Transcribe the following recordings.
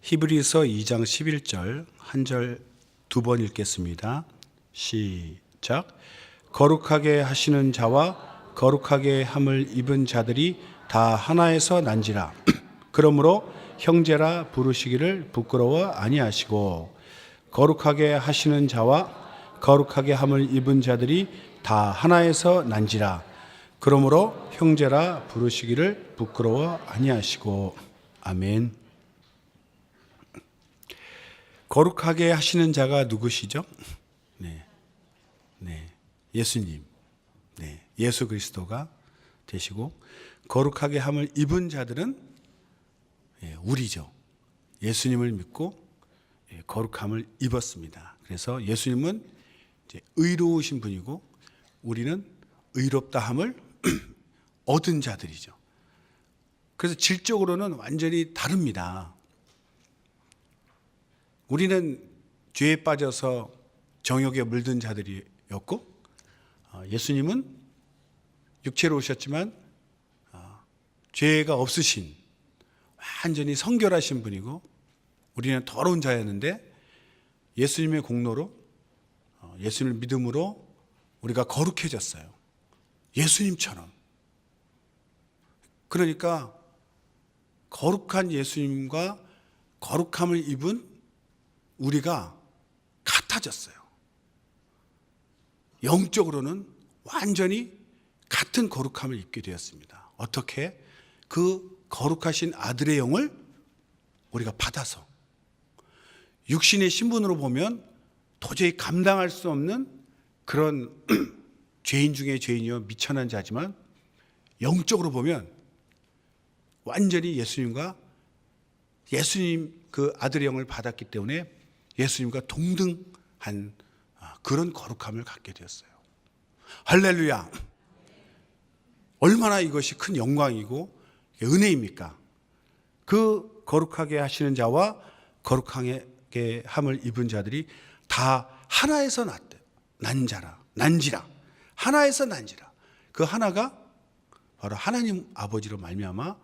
히브리서 2장 11절 한 절 두 번 읽겠습니다. 시작. 거룩하게 하시는 자와 거룩하게 함을 입은 자들이 다 하나에서 난지라. 그러므로 형제라 부르시기를 부끄러워 아니하시고, 거룩하게 하시는 자와 거룩하게 함을 입은 자들이 다 하나에서 난지라. 그러므로 형제라 부르시기를 부끄러워 아니하시고. 아멘. 거룩하게 하시는 자가 누구시죠? 예수님. 예수 그리스도가 되시고, 거룩하게 함을 입은 자들은 우리죠. 예수님을 믿고 거룩함을 입었습니다. 그래서 예수님은 이제 의로우신 분이고, 우리는 의롭다함을 얻은 자들이죠. 그래서 질적으로는 완전히 다릅니다. 우리는 죄에 빠져서 정욕에 물든 자들이었고, 예수님은 육체로 오셨지만 죄가 없으신 완전히 성결하신 분이고, 우리는 더러운 자였는데 예수님의 공로로, 예수님을 믿음으로 우리가 거룩해졌어요. 예수님처럼. 그러니까 거룩한 예수님과 거룩함을 입은 우리가 같아졌어요. 영적으로는 완전히 같은 거룩함을 입게 되었습니다. 어떻게? 그 거룩하신 아들의 영을 우리가 받아서. 육신의 신분으로 보면 도저히 감당할 수 없는 그런 죄인 중에 죄인이요 미천한 자지만, 영적으로 보면 완전히 예수님과, 예수님 그 아들의 영을 받았기 때문에 예수님과 동등한 그런 거룩함을 갖게 되었어요. 할렐루야. 얼마나 이것이 큰 영광이고 은혜입니까? 그 거룩하게 하시는 자와 거룩하게 함을 입은 자들이 다 하나에서 난지라. 하나에서 난지라. 그 하나가 바로 하나님 아버지로 말미암아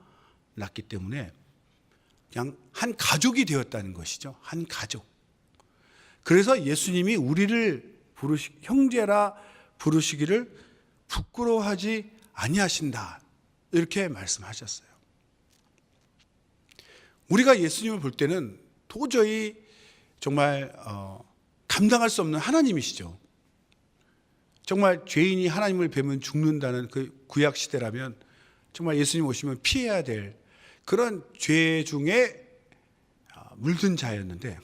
났기 때문에 그냥 한 가족이 되었다는 것이죠. 한 가족. 그래서 예수님이 우리를 형제라 부르시기를 부끄러워하지 아니하신다, 이렇게 말씀하셨어요. 우리가 예수님을 볼 때는 도저히 정말 감당할 수 없는 하나님이시죠. 정말 죄인이 하나님을 뵈면 죽는다는 그 구약 시대라면 정말 예수님 오시면 피해야 될 그런 죄 중에 물든 자였는데,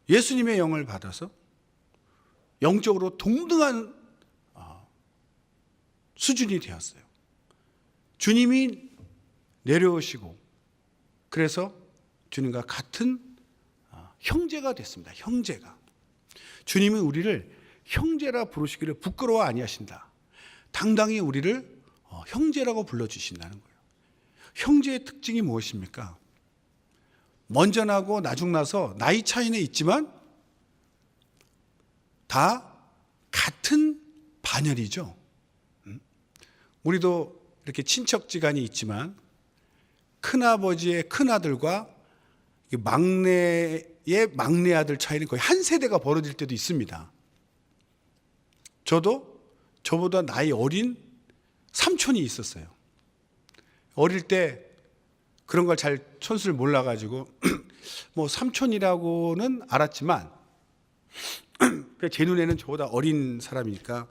예수님의 영을 받아서 영적으로 동등한 수준이 되었어요. 주님이 내려오시고, 그래서 주님과 같은 형제가 됐습니다. 형제가. 주님이 우리를 형제라 부르시기를 부끄러워 아니하신다. 당당히 우리를 형제라고 불러주신다는 거예요. 형제의 특징이 무엇입니까? 먼저 나고 나중 나서 나이 차이는 있지만 다 같은 반열이죠. 우리도 이렇게 친척지간이 있지만 큰아버지의 큰아들과 막내의 막내 아들 차이는 거의 한 세대가 벌어질 때도 있습니다. 저도 저보다 나이 어린 삼촌이 있었어요. 어릴 때 그런 걸 잘 천수를 몰라가지고 뭐 삼촌이라고는 알았지만 제 눈에는 저보다 어린 사람이니까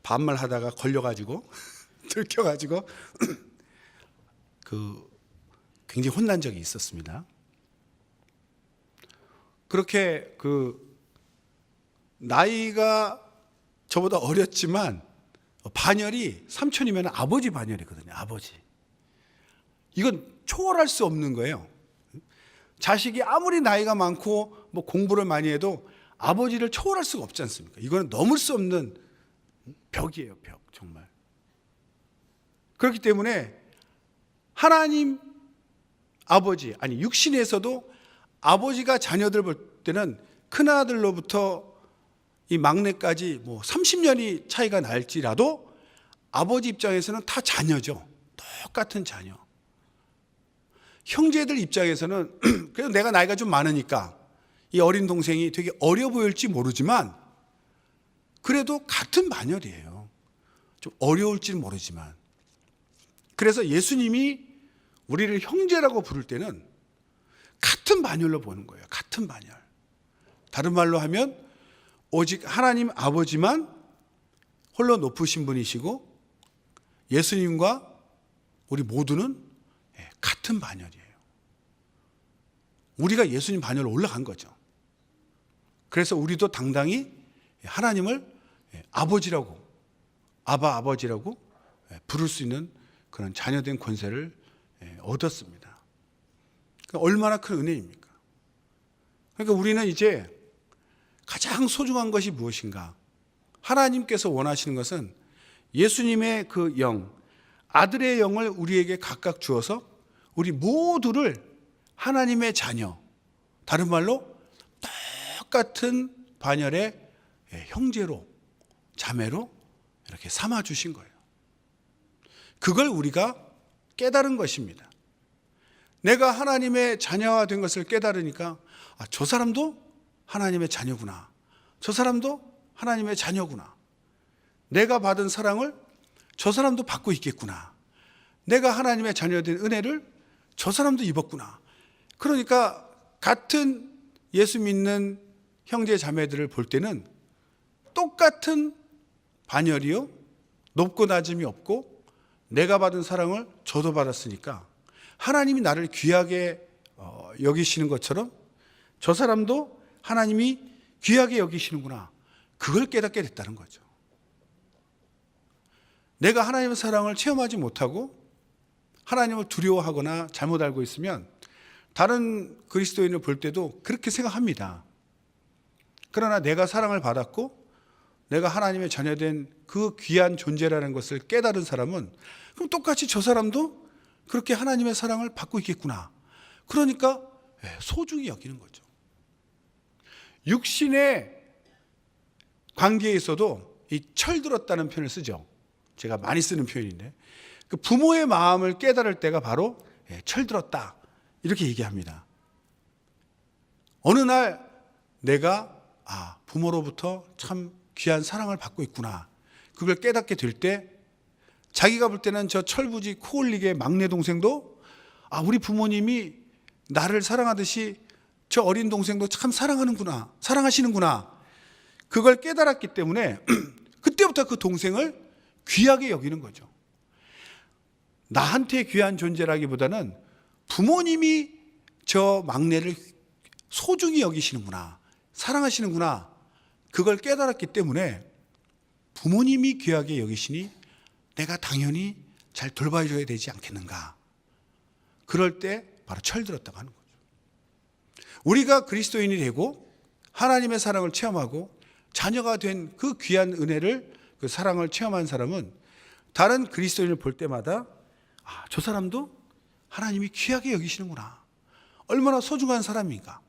반말하다가 걸려가지고 들켜가지고 굉장히 혼난 적이 있었습니다. 그렇게 나이가 저보다 어렸지만 반열이 삼촌이면 아버지 반열이거든요. 아버지. 이건 초월할 수 없는 거예요. 자식이 아무리 나이가 많고 뭐 공부를 많이 해도 아버지를 초월할 수가 없지 않습니까? 이거는 넘을 수 없는 벽이에요, 벽. 정말. 그렇기 때문에 하나님 아버지, 아니 육신에서도 아버지가 자녀들 볼 때는 큰아들로부터 이 막내까지 뭐 30년이 차이가 날지라도 아버지 입장에서는 다 자녀죠. 똑같은 자녀. 형제들 입장에서는 그래도 내가 나이가 좀 많으니까 이 어린 동생이 되게 어려 보일지 모르지만 그래도 같은 반열이에요. 좀 어려울지는 모르지만. 그래서 예수님이 우리를 형제라고 부를 때는 같은 반열로 보는 거예요. 같은 반열. 다른 말로 하면 오직 하나님 아버지만 홀로 높으신 분이시고 예수님과 우리 모두는 같은 반열이에요. 우리가 예수님 반열로 올라간 거죠. 그래서 우리도 당당히 하나님을 아버지라고, 아버지라고 부를 수 있는 그런 자녀된 권세를 얻었습니다. 얼마나 큰 은혜입니까? 그러니까 우리는 이제 가장 소중한 것이 무엇인가? 하나님께서 원하시는 것은 예수님의 그 영, 아들의 영을 우리에게 각각 주어서 우리 모두를 하나님의 자녀, 다른 말로 똑같은 반열의 형제로, 자매로 이렇게 삼아 주신 거예요. 그걸 우리가 깨달은 것입니다. 내가 하나님의 자녀가 된 것을 깨달으니까 저 사람도 하나님의 자녀구나. 저 사람도 하나님의 자녀구나. 내가 받은 사랑을 저 사람도 받고 있겠구나. 내가 하나님의 자녀된 은혜를 저 사람도 입었구나. 그러니까 같은 예수 믿는 형제 자매들을 볼 때는 똑같은 반열이요, 높고 낮음이 없고 내가 받은 사랑을 저도 받았으니까 하나님이 나를 귀하게 여기시는 것처럼 저 사람도 하나님이 귀하게 여기시는구나. 그걸 깨닫게 됐다는 거죠. 내가 하나님의 사랑을 체험하지 못하고 하나님을 두려워하거나 잘못 알고 있으면 다른 그리스도인을 볼 때도 그렇게 생각합니다. 그러나 내가 사랑을 받았고 내가 하나님의 자녀된 그 귀한 존재라는 것을 깨달은 사람은 그럼 똑같이 저 사람도 그렇게 하나님의 사랑을 받고 있겠구나. 그러니까 소중히 여기는 거죠. 육신의 관계에 있어도 이 철들었다는 표현을 쓰죠. 제가 많이 쓰는 표현인데 그 부모의 마음을 깨달을 때가 바로 철들었다 이렇게 얘기합니다. 어느 날 내가 부모로부터 참 귀한 사랑을 받고 있구나. 그걸 깨닫게 될 때 자기가 볼 때는 저 철부지 코 올리게 막내 동생도 우리 부모님이 나를 사랑하듯이 저 어린 동생도 참 사랑하시는구나. 그걸 깨달았기 때문에 그때부터 그 동생을 귀하게 여기는 거죠. 나한테 귀한 존재라기보다는 부모님이 저 막내를 소중히 여기시는구나, 사랑하시는구나. 그걸 깨달았기 때문에 부모님이 귀하게 여기시니 내가 당연히 잘 돌봐줘야 되지 않겠는가. 그럴 때 바로 철들었다고 하는 거죠. 우리가 그리스도인이 되고 하나님의 사랑을 체험하고 자녀가 된 그 귀한 은혜를, 그 사랑을 체험한 사람은 다른 그리스도인을 볼 때마다 저 사람도 하나님이 귀하게 여기시는구나. 얼마나 소중한 사람인가.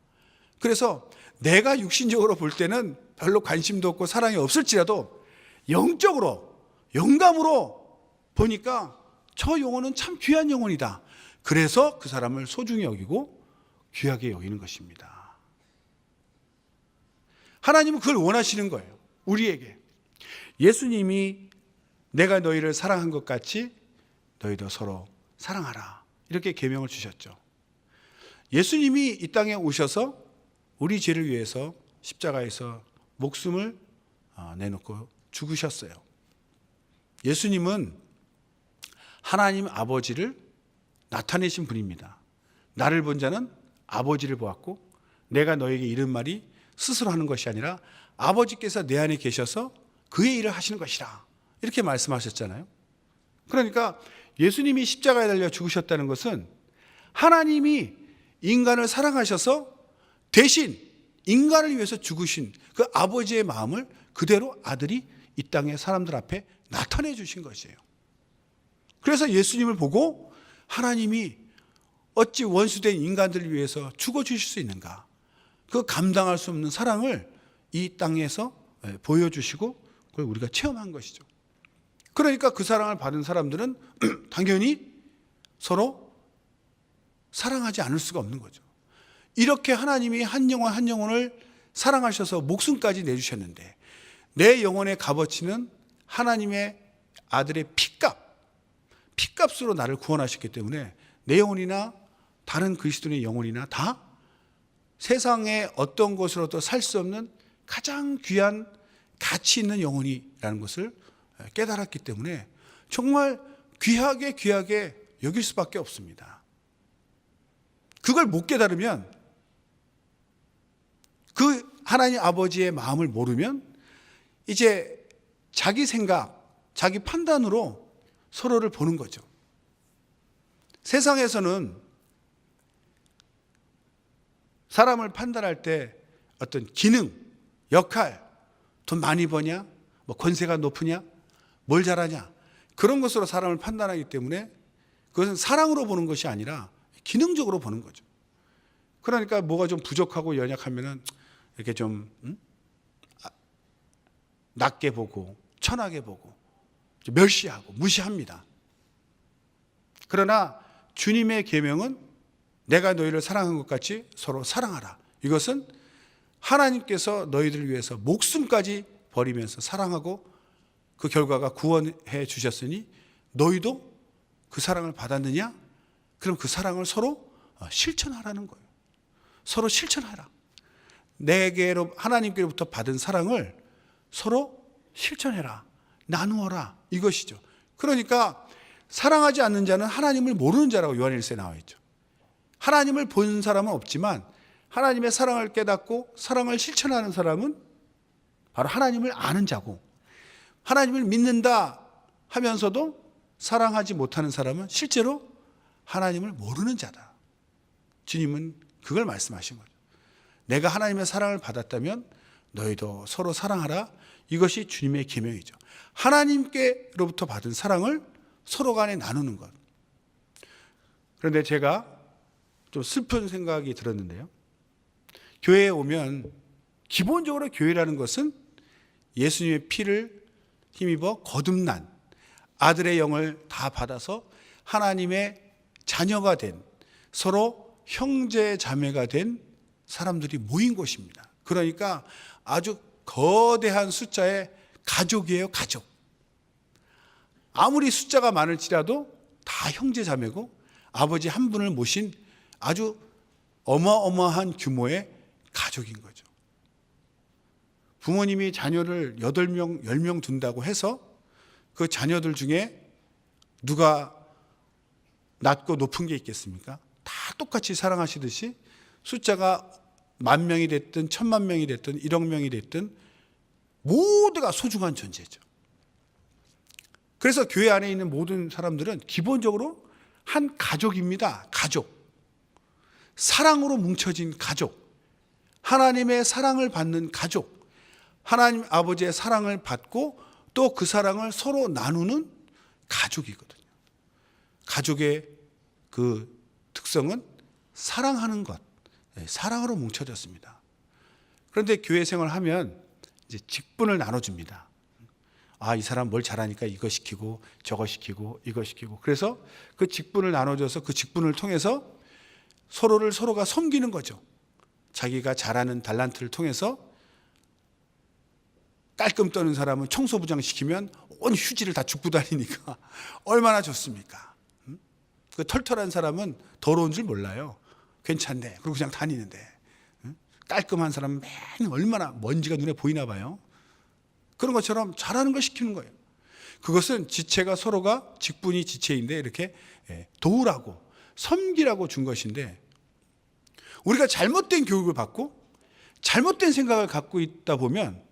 그래서 내가 육신적으로 볼 때는 별로 관심도 없고 사랑이 없을지라도 영적으로, 영감으로 보니까 저 영혼은 참 귀한 영혼이다. 그래서 그 사람을 소중히 여기고 귀하게 여기는 것입니다. 하나님은 그걸 원하시는 거예요. 우리에게. 예수님이 내가 너희를 사랑한 것 같이 너희도 서로 사랑하라. 이렇게 계명을 주셨죠. 예수님이 이 땅에 오셔서 우리 죄를 위해서 십자가에서 목숨을 내놓고 죽으셨어요. 예수님은 하나님 아버지를 나타내신 분입니다. 나를 본 자는 아버지를 보았고 내가 너에게 이른 말이 스스로 하는 것이 아니라 아버지께서 내 안에 계셔서 그의 일을 하시는 것이라. 이렇게 말씀하셨잖아요. 그러니까 예수님이 십자가에 달려 죽으셨다는 것은 하나님이 인간을 사랑하셔서 대신 인간을 위해서 죽으신 그 아버지의 마음을 그대로 아들이 이 땅의 사람들 앞에 나타내 주신 것이에요. 그래서 예수님을 보고 하나님이 어찌 원수된 인간들을 위해서 죽어주실 수 있는가. 그 감당할 수 없는 사랑을 이 땅에서 보여주시고 그걸 우리가 체험한 것이죠. 그러니까 그 사랑을 받은 사람들은 당연히 서로 사랑하지 않을 수가 없는 거죠. 이렇게 하나님이 한 영혼 한 영혼을 사랑하셔서 목숨까지 내주셨는데 내 영혼의 값어치는 하나님의 아들의 피값으로 나를 구원하셨기 때문에 내 영혼이나 다른 그리스도인의 영혼이나 다 세상의 어떤 것으로도 살 수 없는 가장 귀한 가치 있는 영혼이라는 것을 깨달았기 때문에 정말 귀하게 여길 수밖에 없습니다. 그걸 못 깨달으면, 그 하나님 아버지의 마음을 모르면 이제 자기 생각, 자기 판단으로 서로를 보는 거죠. 세상에서는 사람을 판단할 때 어떤 기능, 역할, 돈 많이 버냐, 뭐 권세가 높으냐, 뭘 잘하냐, 그런 것으로 사람을 판단하기 때문에 그것은 사랑으로 보는 것이 아니라 기능적으로 보는 거죠. 그러니까 뭐가 좀 부족하고 연약하면은 이렇게 좀 낮게 보고 천하게 보고 멸시하고 무시합니다. 그러나 주님의 계명은 내가 너희를 사랑한 것 같이 서로 사랑하라. 이것은 하나님께서 너희들을 위해서 목숨까지 버리면서 사랑하고 그 결과가 구원해 주셨으니 너희도 그 사랑을 받았느냐? 그럼 그 사랑을 서로 실천하라는 거예요. 서로 실천하라. 내게로 하나님께로부터 받은 사랑을 서로 실천해라. 나누어라. 이것이죠. 그러니까 사랑하지 않는 자는 하나님을 모르는 자라고 요한일서에 나와 있죠. 하나님을 본 사람은 없지만 하나님의 사랑을 깨닫고 사랑을 실천하는 사람은 바로 하나님을 아는 자고, 하나님을 믿는다 하면서도 사랑하지 못하는 사람은 실제로 하나님을 모르는 자다. 주님은 그걸 말씀하신 거죠. 내가 하나님의 사랑을 받았다면 너희도 서로 사랑하라. 이것이 주님의 계명이죠. 하나님께로부터 받은 사랑을 서로 간에 나누는 것. 그런데 제가 좀 슬픈 생각이 들었는데요. 교회에 오면 기본적으로 교회라는 것은 예수님의 피를 힘입어 거듭난 아들의 영을 다 받아서 하나님의 자녀가 된, 서로 형제 자매가 된 사람들이 모인 곳입니다. 그러니까 아주 거대한 숫자의 가족이에요, 가족. 아무리 숫자가 많을지라도 다 형제 자매고 아버지 한 분을 모신 아주 어마어마한 규모의 가족인 거죠. 부모님이 자녀를 8명, 10명 둔다고 해서 그 자녀들 중에 누가 낮고 높은 게 있겠습니까? 다 똑같이 사랑하시듯이 숫자가 10,000명이 됐든 10,000,000명이 됐든 1억 명이 됐든 모두가 소중한 존재죠. 그래서 교회 안에 있는 모든 사람들은 기본적으로 한 가족입니다. 가족. 사랑으로 뭉쳐진 가족. 하나님의 사랑을 받는 가족. 하나님 아버지의 사랑을 받고 또 그 사랑을 서로 나누는 가족이거든요. 가족의 그 특성은 사랑하는 것, 사랑으로 뭉쳐졌습니다. 그런데 교회 생활을 하면 이제 직분을 나눠줍니다. 아, 이 사람 뭘 잘하니까 이거 시키고 저거 시키고 이거 시키고, 그래서 그 직분을 나눠줘서 그 직분을 통해서 서로를 서로가 섬기는 거죠. 자기가 잘하는 달란트를 통해서 깔끔 떠는 사람은 청소부장 시키면 온 휴지를 다 줍고 다니니까 얼마나 좋습니까? 그 털털한 사람은 더러운 줄 몰라요. 괜찮네. 그리고 그냥 다니는데. 깔끔한 사람은 맨 얼마나 먼지가 눈에 보이나 봐요. 그런 것처럼 잘하는 걸 시키는 거예요. 그것은 지체가 서로가 직분이 지체인데 이렇게 도우라고 섬기라고 준 것인데, 우리가 잘못된 교육을 받고 잘못된 생각을 갖고 있다 보면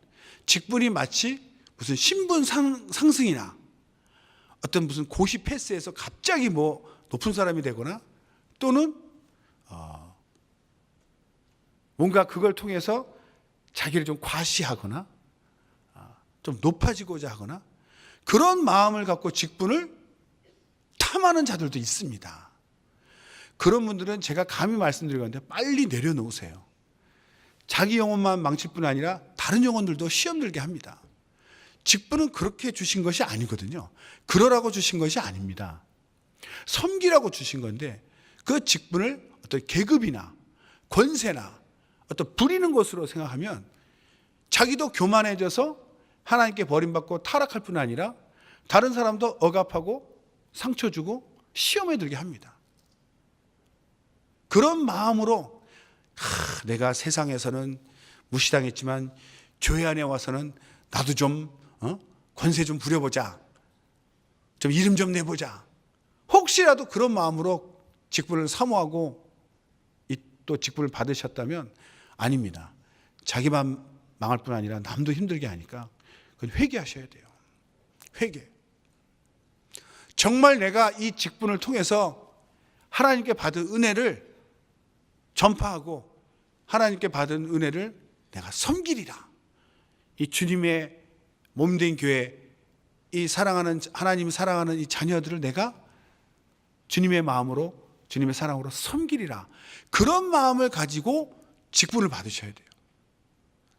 직분이 마치 무슨 신분 상승이나 어떤 무슨 고시 패스에서 갑자기 뭐 높은 사람이 되거나 또는 뭔가 그걸 통해서 자기를 좀 과시하거나 좀 높아지고자 하거나 그런 마음을 갖고 직분을 탐하는 자들도 있습니다. 그런 분들은 제가 감히 말씀드리건데 빨리 내려놓으세요. 자기 영혼만 망칠 뿐 아니라 다른 영혼들도 시험 들게 합니다. 직분은 그렇게 주신 것이 아니거든요. 그러라고 주신 것이 아닙니다. 섬기라고 주신 건데 그 직분을 어떤 계급이나 권세나 어떤 부리는 것으로 생각하면 자기도 교만해져서 하나님께 버림받고 타락할 뿐 아니라 다른 사람도 억압하고 상처 주고 시험에 들게 합니다. 그런 마음으로 내가 세상에서는 무시당했지만 교회 안에 와서는 나도 좀 권세 좀 부려보자, 좀 이름 좀 내보자, 혹시라도 그런 마음으로 직분을 사모하고 또 직분을 받으셨다면 아닙니다. 자기만 망할 뿐 아니라 남도 힘들게 하니까 그건 회개하셔야 돼요. 회개. 정말 내가 이 직분을 통해서 하나님께 받은 은혜를 전파하고 하나님께 받은 은혜를 내가 섬기리라. 이 주님의 몸된 교회, 이 사랑하는 하나님 사랑하는 이 자녀들을 내가 주님의 마음으로, 주님의 사랑으로 섬기리라. 그런 마음을 가지고 직분을 받으셔야 돼요.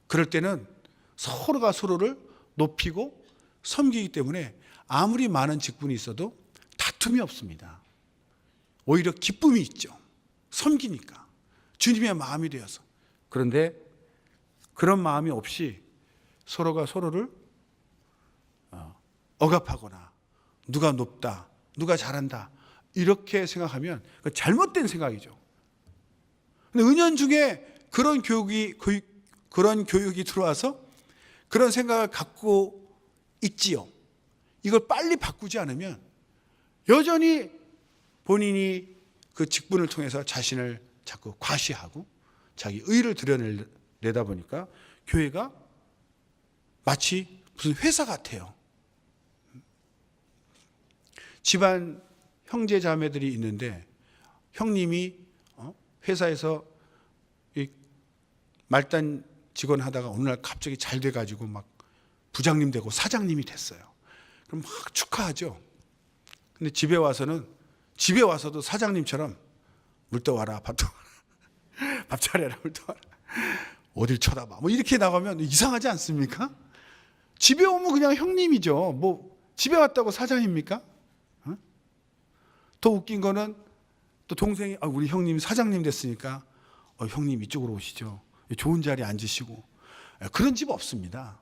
그럴 때는 서로가 서로를 높이고 섬기기 때문에 아무리 많은 직분이 있어도 다툼이 없습니다. 오히려 기쁨이 있죠. 섬기니까. 주님의 마음이 되어서. 그런데 그런 마음이 없이 서로가 서로를 억압하거나 누가 높다, 누가 잘한다 이렇게 생각하면 잘못된 생각이죠. 근데 은연중에 그런 교육이 들어와서 그런 생각을 갖고 있지요. 이걸 빨리 바꾸지 않으면 여전히 본인이 그 직분을 통해서 자신을 자꾸 과시하고 자기 의를 드러내다 보니까 교회가 마치 무슨 회사 같아요. 집안 형제 자매들이 있는데 형님이 회사에서 말단 직원 하다가 어느 날 갑자기 잘 돼가지고 막 부장님 되고 사장님이 됐어요. 그럼 막 축하하죠. 근데 집에 와서도 사장님처럼 물 떠와라, 밥 떠와라, 밥 차려라, 물 떠와라, 어딜 쳐다봐, 뭐 이렇게 나가면 이상하지 않습니까? 집에 오면 그냥 형님이죠. 뭐 집에 왔다고 사장입니까? 더 웃긴 거는 또 동생이 우리 형님 사장님 됐으니까 형님 이쪽으로 오시죠. 좋은 자리에 앉으시고. 그런 집 없습니다.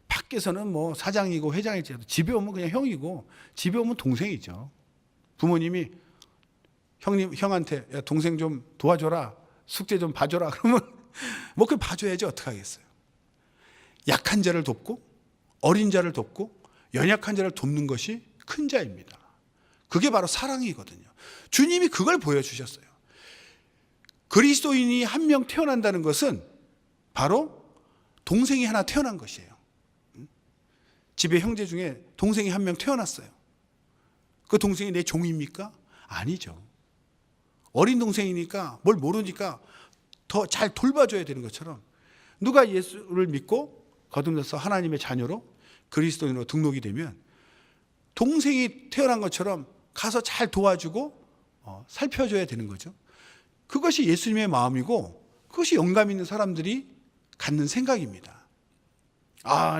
밖에서는 뭐 사장이고 회장일지라도 집에 오면 그냥 형이고 집에 오면 동생이죠. 부모님이 형한테 야, 동생 좀 도와줘라, 숙제 좀 봐줘라 그러면 뭐 그걸 봐줘야지 어떡하겠어요. 약한 자를 돕고 어린 자를 돕고 연약한 자를 돕는 것이 큰 자입니다. 그게 바로 사랑이거든요. 주님이 그걸 보여주셨어요. 그리스도인이 한 명 태어난다는 것은 바로 동생이 하나 태어난 것이에요. 집에 형제 중에 동생이 한 명 태어났어요. 그 동생이 내 종입니까? 아니죠. 어린 동생이니까 뭘 모르니까 더 잘 돌봐줘야 되는 것처럼 누가 예수를 믿고 거듭나서 하나님의 자녀로 그리스도인으로 등록이 되면 동생이 태어난 것처럼 가서 잘 도와주고 살펴줘야 되는 거죠. 그것이 예수님의 마음이고 그것이 영감 있는 사람들이 갖는 생각입니다.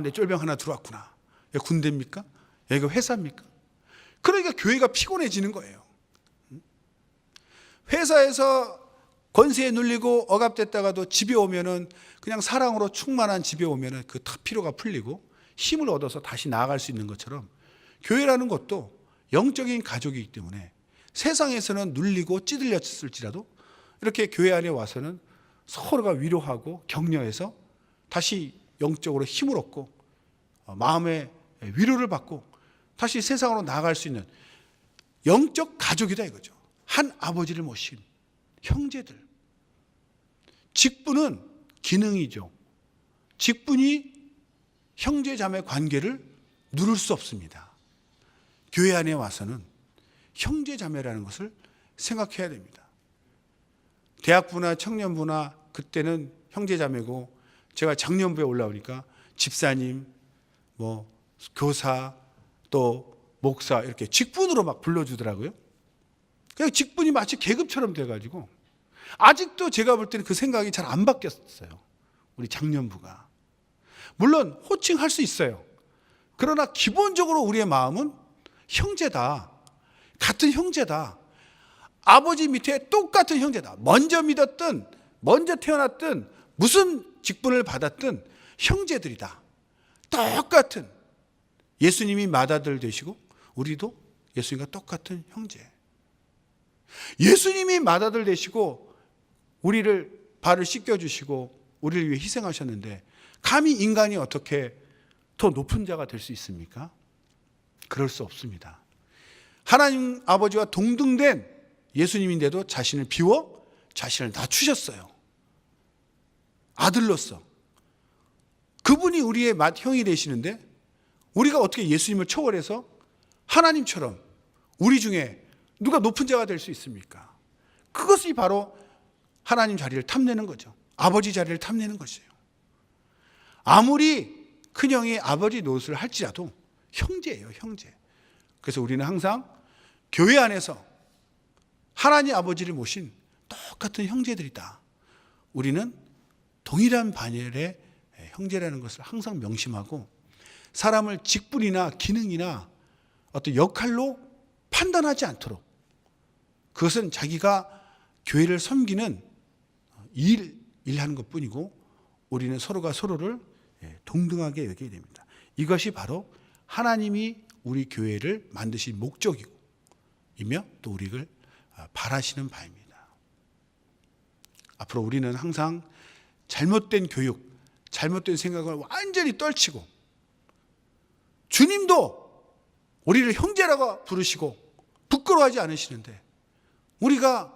내 쫄병 하나 들어왔구나. 여기 군대입니까? 여기가 회사입니까? 그러니까 교회가 피곤해지는 거예요. 회사에서 권세에 눌리고 억압됐다가도 집에 오면은 그냥 사랑으로 충만한 집에 오면은 그 피로가 풀리고 힘을 얻어서 다시 나아갈 수 있는 것처럼 교회라는 것도 영적인 가족이기 때문에 세상에서는 눌리고 찌들렸을지라도 이렇게 교회 안에 와서는 서로가 위로하고 격려해서 다시 영적으로 힘을 얻고 마음의 위로를 받고 다시 세상으로 나아갈 수 있는 영적 가족이다 이거죠. 한 아버지를 모신 형제들. 직분은 기능이죠. 직분이 형제 자매 관계를 누를 수 없습니다. 교회 안에 와서는 형제 자매라는 것을 생각해야 됩니다. 대학부나 청년부나 그때는 형제 자매고 제가 장년부에 올라오니까 집사님, 뭐 교사, 또 목사 이렇게 직분으로 막 불러주더라고요. 그냥 직분이 마치 계급처럼 돼가지고 아직도 제가 볼 때는 그 생각이 잘 안 바뀌었어요. 우리 장년부가. 물론 호칭할 수 있어요. 그러나 기본적으로 우리의 마음은 형제다. 같은 형제다. 아버지 밑에 똑같은 형제다. 먼저 믿었든 먼저 태어났든 무슨 직분을 받았든 형제들이다. 똑같은 예수님이 맏아들 되시고 우리도 예수님과 똑같은 형제. 예수님이 맏아들 되시고 우리를 발을 씻겨주시고 우리를 위해 희생하셨는데 감히 인간이 어떻게 더 높은 자가 될 수 있습니까? 그럴 수 없습니다. 하나님 아버지와 동등된 예수님인데도 자신을 비워 자신을 낮추셨어요. 아들로서. 그분이 우리의 맏형이 되시는데 우리가 어떻게 예수님을 초월해서 하나님처럼 우리 중에 누가 높은 자가 될 수 있습니까? 그것이 바로 하나님 자리를 탐내는 거죠. 아버지 자리를 탐내는 것이에요. 아무리 큰형이 아버지 노릇을 할지라도 형제예요, 형제. 그래서 우리는 항상 교회 안에서 하나님 아버지를 모신 똑같은 형제들이다. 우리는 동일한 반열의 형제라는 것을 항상 명심하고 사람을 직분이나 기능이나 어떤 역할로 판단하지 않도록 그것은 자기가 교회를 섬기는 일하는 것뿐이고 우리는 서로가 서로를 동등하게 여겨야 됩니다. 이것이 바로 하나님이 우리 교회를 만드신 목적이고 이며 또 우리를 바라시는 바입니다. 앞으로 우리는 항상 잘못된 교육, 잘못된 생각을 완전히 떨치고 주님도 우리를 형제라고 부르시고 부끄러워하지 않으시는데 우리가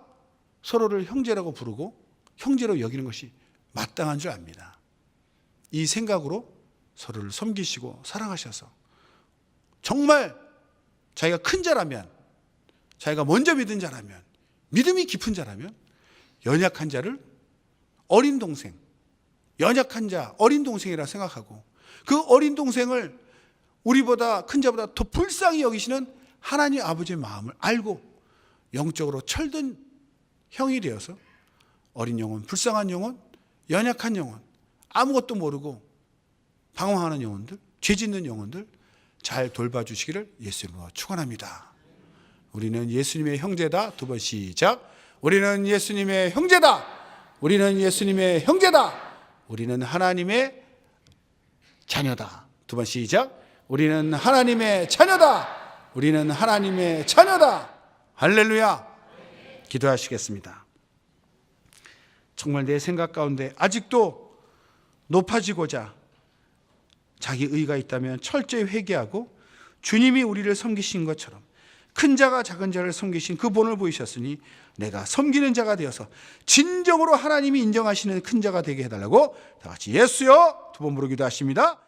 서로를 형제라고 부르고 형제로 여기는 것이 마땅한 줄 압니다. 이 생각으로 서로를 섬기시고 사랑하셔서 정말 자기가 큰 자라면 자기가 먼저 믿은 자라면 믿음이 깊은 자라면 연약한 자를 어린 동생, 연약한 자, 어린 동생이라 생각하고 그 어린 동생을 우리보다 큰 자보다 더 불쌍히 여기시는 하나님 아버지의 마음을 알고 영적으로 철든 형이 되어서 어린 영혼, 불쌍한 영혼, 연약한 영혼, 아무것도 모르고 방황하는 영혼들, 죄 짓는 영혼들 잘 돌봐주시기를 예수님으로 축원합니다. 우리는 예수님의 형제다. 두 번 시작. 우리는 예수님의 형제다. 우리는 예수님의 형제다. 우리는 하나님의 자녀다. 두 번 시작. 우리는 하나님의 자녀다. 우리는 하나님의 자녀다. 할렐루야. 기도하시겠습니다. 정말 내 생각 가운데 아직도 높아지고자 자기 의가 있다면 철저히 회개하고 주님이 우리를 섬기신 것처럼 큰 자가 작은 자를 섬기신 그 본을 보이셨으니 내가 섬기는 자가 되어서 진정으로 하나님이 인정하시는 큰 자가 되게 해달라고 다 같이 예수여 두 번 부르기도 하십니다.